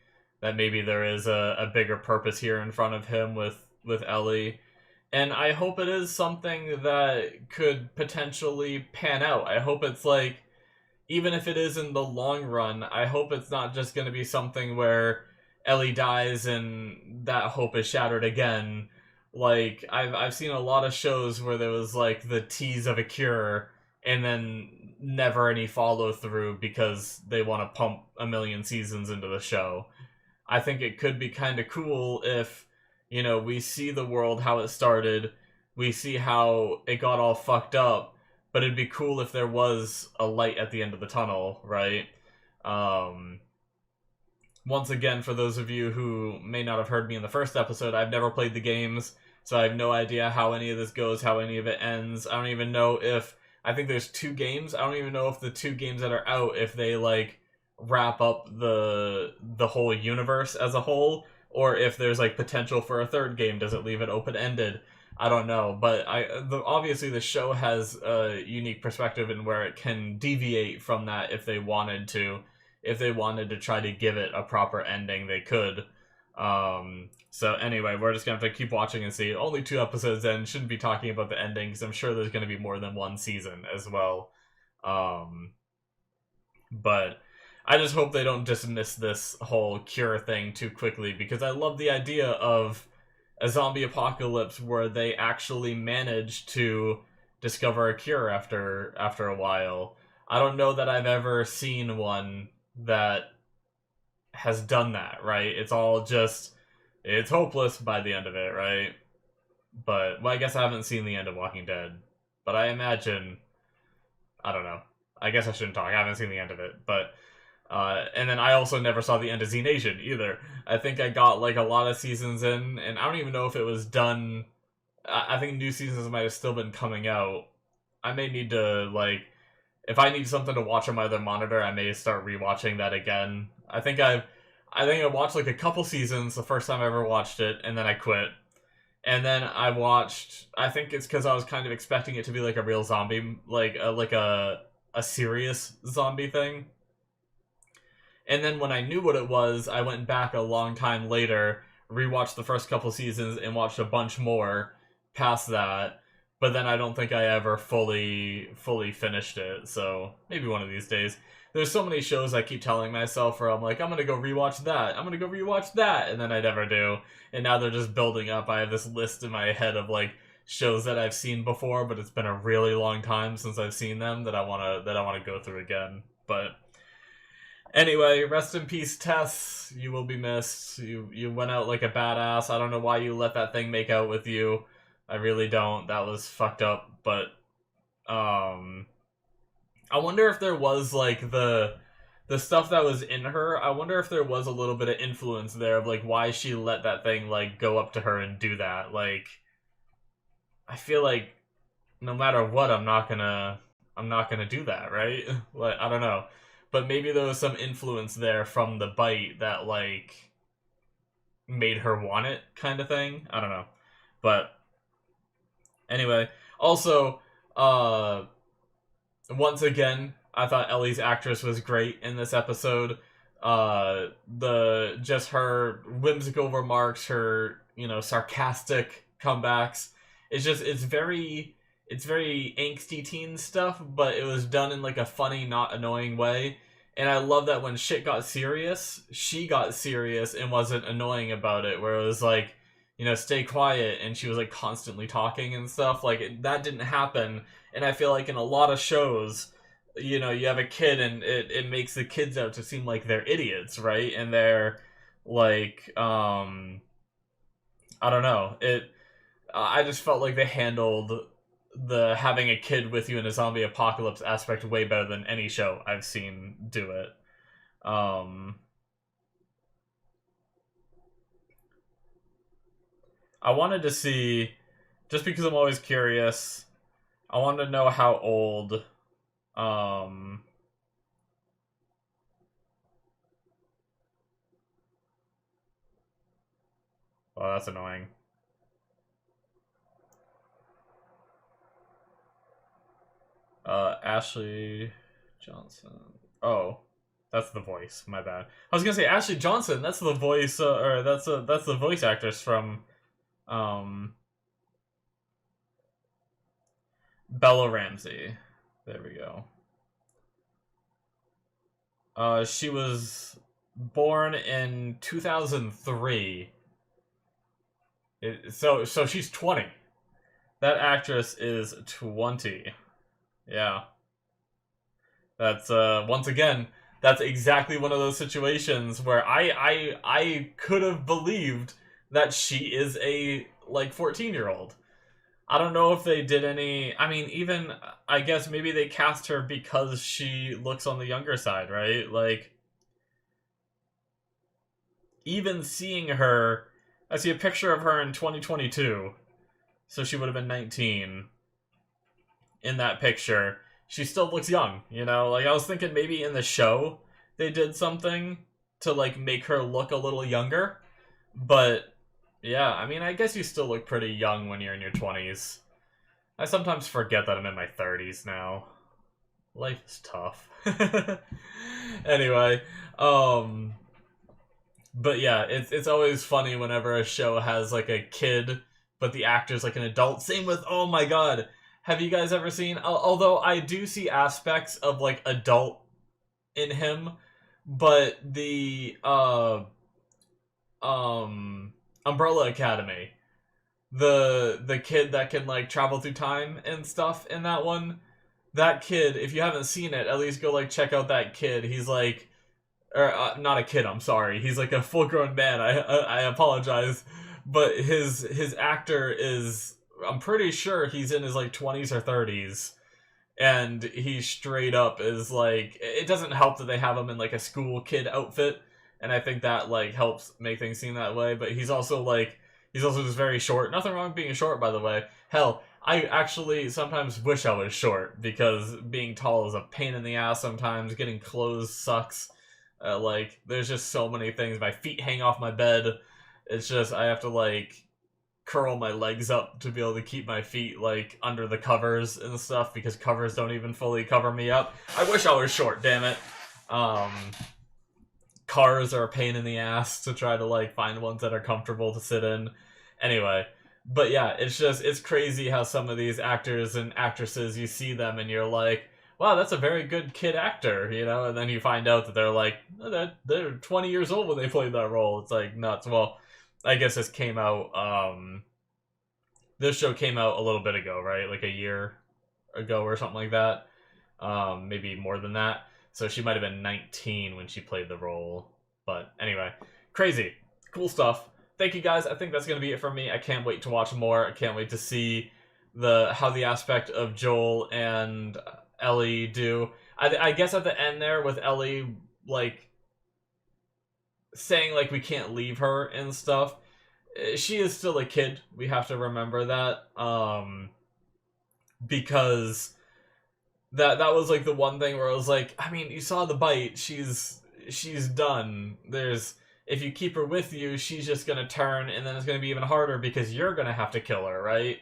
that maybe there is a bigger purpose here in front of him with Ellie. And I hope it is something that could potentially pan out. I hope it's like, even if it is in the long run, I hope it's not just going to be something where Ellie dies and that hope is shattered again. Like I've seen a lot of shows where there was like the tease of a cure and then never any follow through because they want to pump a million seasons into the show. I think it could be kind of cool if, we see the world how it started, we see how it got all fucked up, but it'd be cool if there was a light at the end of the tunnel, right? Um, Once again, for those of you who may not have heard me in the first episode, I've never played the games, so I have no idea how any of this goes, how any of it ends. I don't even know if... I think there's 2 games. I don't even know if the 2 games that are out, if they, like, wrap up the whole universe as a whole, or if there's, like, potential for a 3rd game. Does it leave it open-ended? I don't know, but obviously the show has a unique perspective in where it can deviate from that if they wanted to. If they wanted to try to give it a proper ending, they could. So anyway, we're just gonna have to keep watching and see. Only 2 episodes in, shouldn't be talking about the ending because I'm sure there's gonna be more than 1 season as well. But I just hope they don't dismiss this whole cure thing too quickly, because I love the idea of a zombie apocalypse where they actually manage to discover a cure after a while. I don't know that I've ever seen one that has done that, right? It's all just, it's hopeless by the end of it, right? But, well, I guess I haven't seen the end of Walking Dead. But I imagine, I don't know. I guess I shouldn't talk. I haven't seen the end of it. But, and then I also never saw the end of Z Nation either. I think I got like a lot of seasons in, and I don't even know if it was done. I think new seasons might have still been coming out. I may need to, like, if I need something to watch on my other monitor, I may start rewatching that again. I watched like a couple seasons the first time I ever watched it, and then I quit. And then I watched. I think it's because I was kind of expecting it to be like a real zombie, like a serious zombie thing. And then when I knew what it was, I went back a long time later, rewatched the first couple seasons, and watched a bunch more past that. But then I don't think I ever fully finished it. So maybe one of these days. There's so many shows I keep telling myself where I'm like, I'm gonna go rewatch that. I'm gonna go rewatch that, and then I never do. And now they're just building up. I have this list in my head of like shows that I've seen before, but it's been a really long time since I've seen them that I wanna go through again. But anyway, rest in peace, Tess. You will be missed. You went out like a badass. I don't know why you let that thing make out with you. I really don't. That was fucked up. But I wonder if there was like the stuff that was in her. I wonder if there was a little bit of influence there of like why she let that thing like go up to her and do that. Like, I feel like no matter what, I'm not gonna do that, right? Like, I don't know, but maybe there was some influence there from the bite that like made her want it, kind of thing. I don't know, but anyway. Also, once again, I thought Ellie's actress was great in this episode. The just her whimsical remarks, her sarcastic comebacks. It's very angsty teen stuff, but it was done in like a funny, not annoying way. And I love that when shit got serious, she got serious and wasn't annoying about it. Where it was like, stay quiet, and she was like constantly talking and stuff. Like that didn't happen. And I feel like in a lot of shows, you have a kid and it makes the kids out to seem like they're idiots, right? And they're like, I don't know. I just felt like they handled the having a kid with you in a zombie apocalypse aspect way better than any show I've seen do it. I wanted to see, just because I'm always curious, I wanted to know how old, oh, that's annoying. Ashley Johnson. Oh, That's the voice. My bad. I was gonna say Ashley Johnson. That's the voice, or that's the voice actress from, Bella Ramsey. There we go. She was born in 2003. So she's 20. That actress is 20. Yeah. That's once again, that's exactly one of those situations where I could have believed that she is a like 14-year-old. I don't know if they did any. I mean, even I guess maybe they cast her because she looks on the younger side, right? Like, even seeing her, I see a picture of her in 2022, so she would have been 19 in that picture. She still looks young, you know? Like, I was thinking maybe in the show they did something to, like, make her look a little younger. But, yeah, I mean, I guess you still look pretty young when you're in your 20s. I sometimes forget that I'm in my 30s now. Life is tough. Anyway, but yeah, it's always funny whenever a show has, like, a kid, but the actor's, like, an adult. Same with, oh my god, have you guys ever seen, although I do see aspects of, like, adult in him, but the, Umbrella Academy, the kid that can, like, travel through time and stuff in that one, that kid, if you haven't seen it, at least go, like, check out that kid. He's, like, or, not a kid, I'm sorry. He's, like, a full-grown man. I apologize. But his actor is, I'm pretty sure he's in his, like, 20s or 30s. And he straight up is, like, it doesn't help that they have him in, like, a school kid outfit. And I think that, like, helps make things seem that way. But he's also, like, he's also just very short. Nothing wrong with being short, by the way. Hell, I actually sometimes wish I was short, because being tall is a pain in the ass sometimes. Getting clothes sucks. Like, there's just so many things. My feet hang off my bed. It's just, I have to, like, curl my legs up to be able to keep my feet, like, under the covers and stuff, because covers don't even fully cover me up. I wish I was short, damn it. Cars are a pain in the ass to try to, like, find ones that are comfortable to sit in. Anyway, but yeah, it's just, it's crazy how some of these actors and actresses, you see them and you're like, wow, that's a very good kid actor, you know? And then you find out that they're like, oh, they're 20 years old when they played that role. It's like nuts. Well, I guess this came out, this show came out a little bit ago, right? Like a year ago or something like that. Maybe more than that. So she might have been 19 when she played the role. But anyway, crazy. Cool stuff. Thank you guys. I think that's going to be it for me. I can't wait to watch more. I can't wait to see how the aspect of Joel and Ellie do. I guess at the end there with Ellie, like, saying, like, we can't leave her and stuff, she is still a kid. We have to remember that. Because that was, like, the one thing where I was like, I mean, you saw the bite. She's done. If you keep her with you, she's just gonna turn, and then it's gonna be even harder because you're gonna have to kill her, right?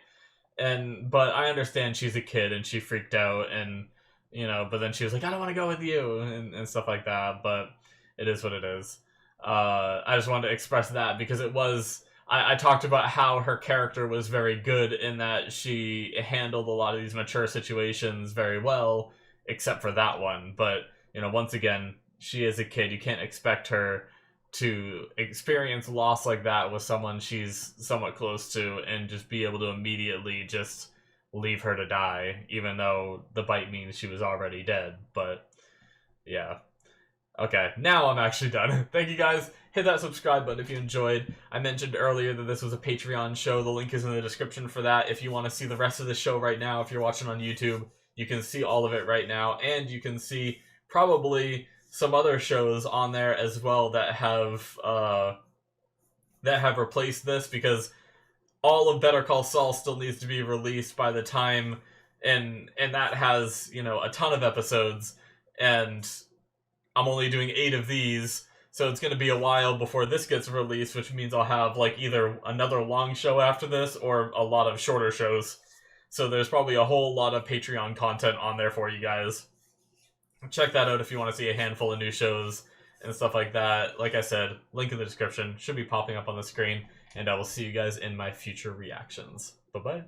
But I understand she's a kid and she freaked out, and, you know, but then she was like, I don't want to go with you, and stuff like that, but it is what it is. I just wanted to express that because it was, I talked about how her character was very good in that she handled a lot of these mature situations very well, except for that one. But, you know, once again, she is a kid. You can't expect her to experience loss like that with someone she's somewhat close to and just be able to immediately just leave her to die, even though the bite means she was already dead. But yeah. Okay, now I'm actually done. Thank you guys. Hit that subscribe button if you enjoyed. I mentioned earlier that this was a Patreon show. The link is in the description for that. If you want to see the rest of the show right now, if you're watching on YouTube, you can see all of it right now. And you can see probably some other shows on there as well that have replaced this, because all of Better Call Saul still needs to be released by the time, and that has, you know, a ton of episodes, and I'm only doing 8 of these, so it's going to be a while before this gets released, which means I'll have, like, either another long show after this or a lot of shorter shows. So there's probably a whole lot of Patreon content on there for you guys. check that out if you want to see a handful of new shows and stuff like that. Like I said, link in the description should be popping up on the screen, and I will see you guys in my future reactions. Bye bye.